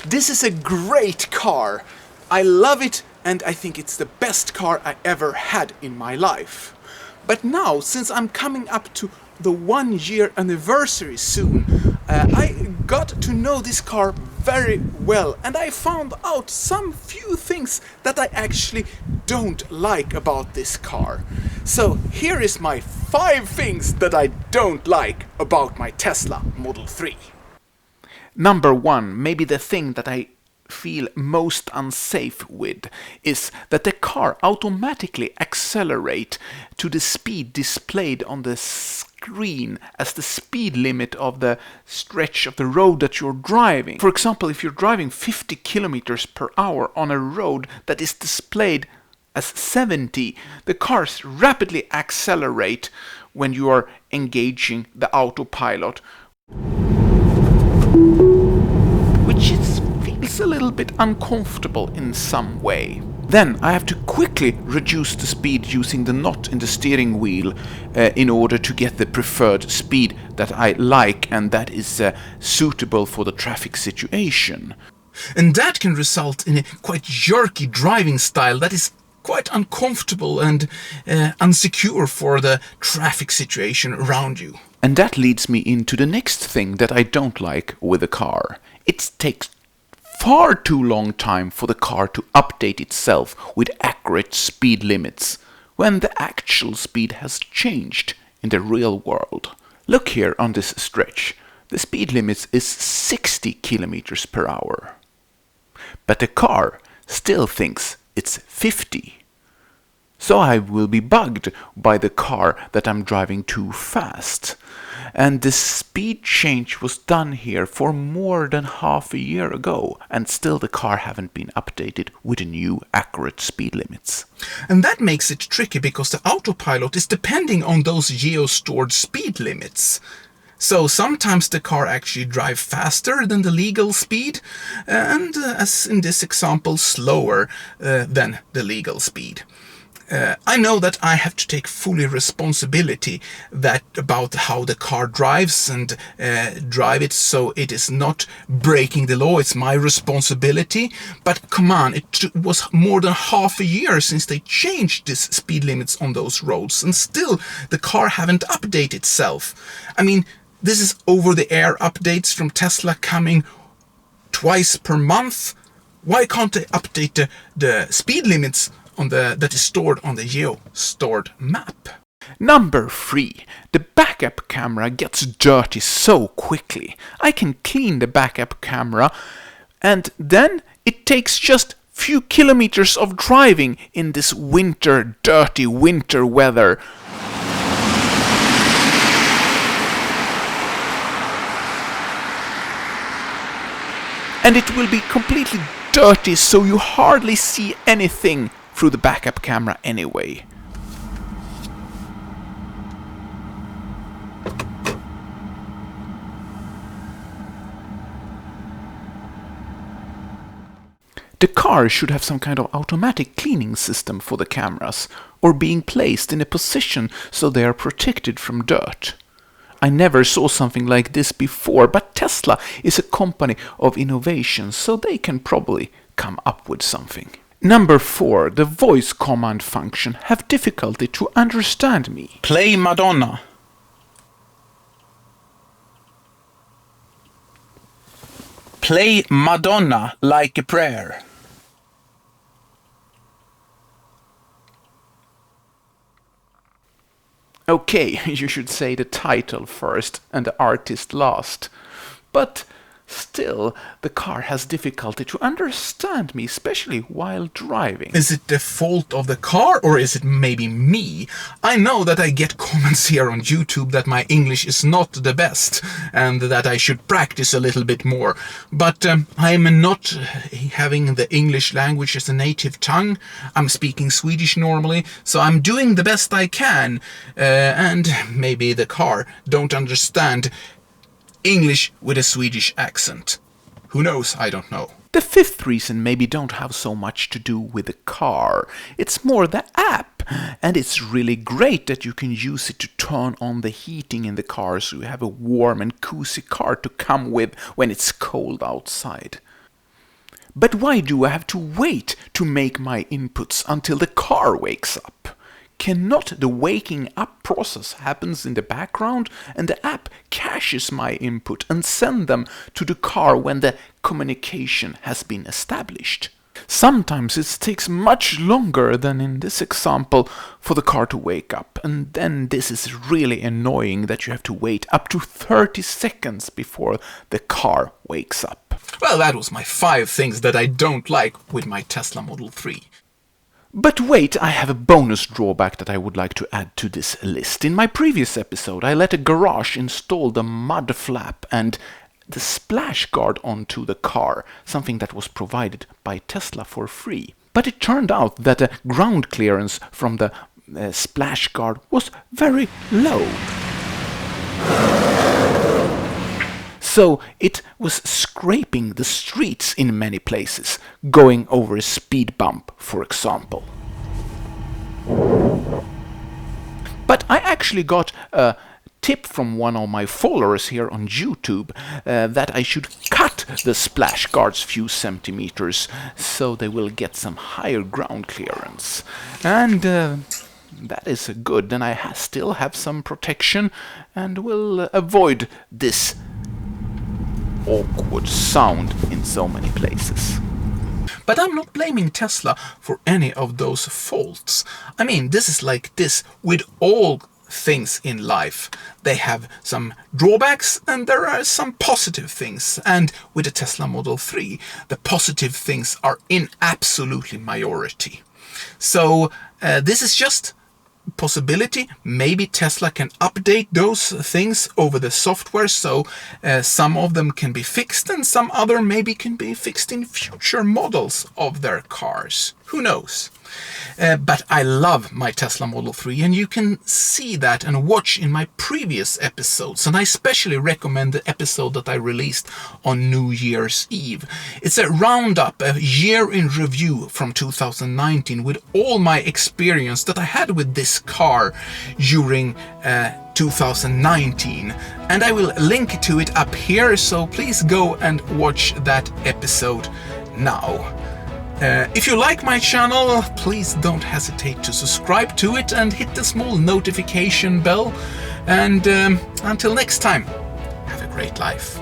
This is a great car. I love it, and I think it's the best car I ever had in my life. But now, since I'm coming up to the 1-year anniversary soon, I got to know this car very well, and I found out some few things that I actually don't like about this car. So here is my 5 things that I don't like about my Tesla Model 3. Number 1, maybe the thing that I feel most unsafe with, is that the car automatically accelerates to the speed displayed on the screen as the speed limit of the stretch of the road that you're driving. For example, if you're driving 50 kilometers per hour on a road that is displayed as 70, the cars rapidly accelerate when you are engaging the autopilot, which feels a little bit uncomfortable in some way. Then I have to quickly reduce the speed using the knot in the steering wheel in order to get the preferred speed that I like and that is suitable for the traffic situation. And that can result in a quite jerky driving style that is quite uncomfortable and unsecure for the traffic situation around you. And that leads me into the next thing that I don't like with a car. It takes far too long time for the car to update itself with accurate speed limits when the actual speed has changed in the real world. Look here on this stretch. The speed limit is 60 kilometers per hour. But the car still thinks it's 50. So I will be bugged by the car that I'm driving too fast. And the speed change was done here for more than half a year ago, and still the car haven't been updated with the new accurate speed limits. And that makes it tricky because the autopilot is depending on those geo-stored speed limits. So sometimes the car actually drives faster than the legal speed, and as in this example, slower than the legal speed. I know that I have to take fully responsibility about how the car drives and drive it so it is not breaking the law. It's my responsibility. But come on, it was more than half a year since they changed these speed limits on those roads, and still the car haven't updated itself. I mean, this is over-the-air updates from Tesla coming twice per month. Why can't they update the speed limits that is stored on the geo-stored map? Number 3. The backup camera gets dirty so quickly. I can clean the backup camera and then it takes just few kilometers of driving in this dirty winter weather. And it will be completely dirty, so you hardly see anything through the backup camera anyway. The car should have some kind of automatic cleaning system for the cameras, or being placed in a position so they are protected from dirt. I never saw something like this before, but Tesla is a company of innovation, so they can probably come up with something. Number 4. The voice command function have difficulty to understand me. Play Madonna. Play Madonna like a prayer. Okay, you should say the title first and the artist last. But still, the car has difficulty to understand me, especially while driving. Is it the fault of the car, or is it maybe me? I know that I get comments here on YouTube that my English is not the best and that I should practice a little bit more. But I am not having the English language as a native tongue. I'm speaking Swedish normally, so I'm doing the best I can. And maybe the car don't understand English with a Swedish accent. Who knows? I don't know. The 5th reason maybe don't have so much to do with the car. It's more the app. And it's really great that you can use it to turn on the heating in the car so you have a warm and cozy car to come with when it's cold outside. But why do I have to wait to make my inputs until the car wakes up? Cannot the waking up process happens in the background and the app caches my input and send them to the car when the communication has been established? Sometimes it takes much longer than in this example for the car to wake up, and then this is really annoying that you have to wait up to 30 seconds before the car wakes up. Well, that was my 5 things that I don't like with my Tesla Model 3. But wait, I have a bonus drawback that I would like to add to this list. In my previous episode, I let a garage install the mud flap and the splash guard onto the car, something that was provided by Tesla for free. But it turned out that the ground clearance from the splash guard was very low. So it was scraping the streets in many places, going over a speed bump, for example. But I actually got a tip from one of my followers here on YouTube that I should cut the splash guards few centimeters so they will get some higher ground clearance. And that is good, and I still have some protection and will avoid this awkward sound in so many places. But I'm not blaming Tesla for any of those faults. I mean, this is like this with all things in life. They have some drawbacks and there are some positive things. And with the Tesla Model 3, the positive things are in absolutely majority. So this is just possibility. Maybe Tesla can update those things over the software, so some of them can be fixed and some other maybe can be fixed in future models of their cars. Who knows? But I love my Tesla Model 3, and you can see that and watch in my previous episodes, and I especially recommend the episode that I released on New Year's Eve. It's a roundup, a year in review from 2019 with all my experience that I had with this car during 2019, and I will link to it up here, so please go and watch that episode now. If you like my channel, please don't hesitate to subscribe to it and hit the small notification bell. And until next time, have a great life.